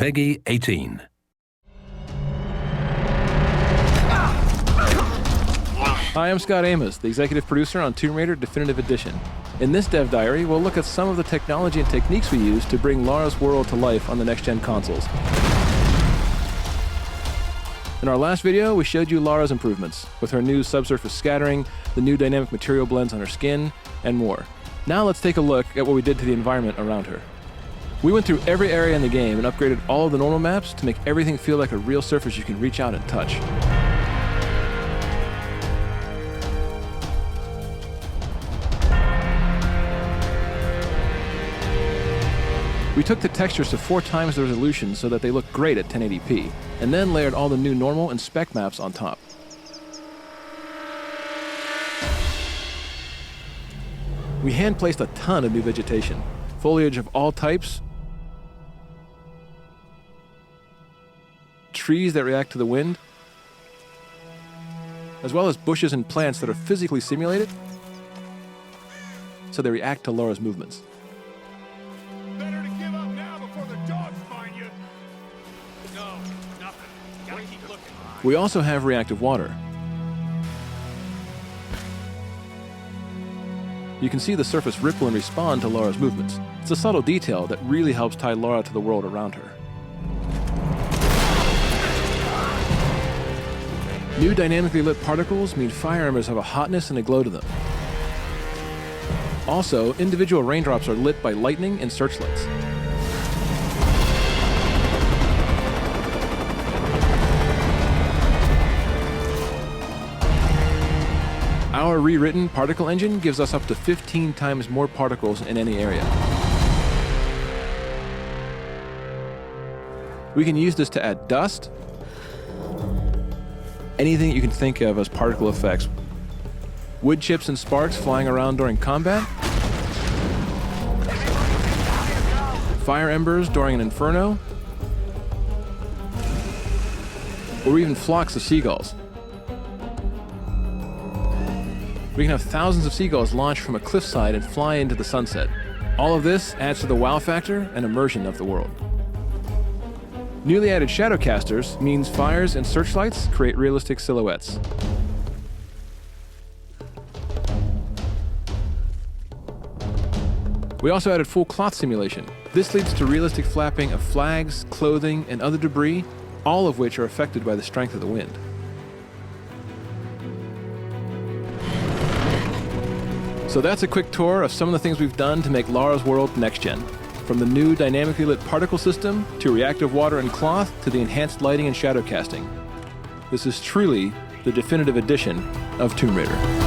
Peggy 18. Hi, I'm Scot Amos, the executive producer on Tomb Raider Definitive Edition. In this dev diary, we'll look at some of the technology and techniques we use to bring Lara's world to life on the next-gen consoles. In our last video, we showed you Lara's improvements, with her new subsurface scattering, the new dynamic material blends on her skin, and more. Now let's take a look at what we did to the environment around her. We went through every area in the game and upgraded all of the normal maps to make everything feel like a real surface you can reach out and touch. We took the textures to 4 times the resolution so that they look great at 1080p, and then layered all the new normal and spec maps on top. We hand-placed a ton of new vegetation, foliage of all types, trees that react to the wind, as well as bushes and plants that are physically simulated, so they react to Lara's movements. Better to give up now before the dogs find you. No, nothing. Gotta keep looking. We also have reactive water. You can see the surface ripple and respond to Lara's movements. It's a subtle detail that really helps tie Lara to the world around her. New dynamically lit particles mean fire embers have a hotness and a glow to them. Also, individual raindrops are lit by lightning and searchlights. Our rewritten particle engine gives us up to 15 times more particles in any area. We can use this to add dust, anything you can think of as particle effects. Wood chips and sparks flying around during combat, fire embers during an inferno, or even flocks of seagulls. We can have thousands of seagulls launch from a cliffside and fly into the sunset. All of this adds to the wow factor and immersion of the world. Newly added shadowcasters means fires and searchlights create realistic silhouettes. We also added full cloth simulation. This leads to realistic flapping of flags, clothing, and other debris, all of which are affected by the strength of the wind. So that's a quick tour of some of the things we've done to make Lara's world next-gen. From the new dynamically lit particle system, to reactive water and cloth, to the enhanced lighting and shadow casting. This is truly the definitive edition of Tomb Raider.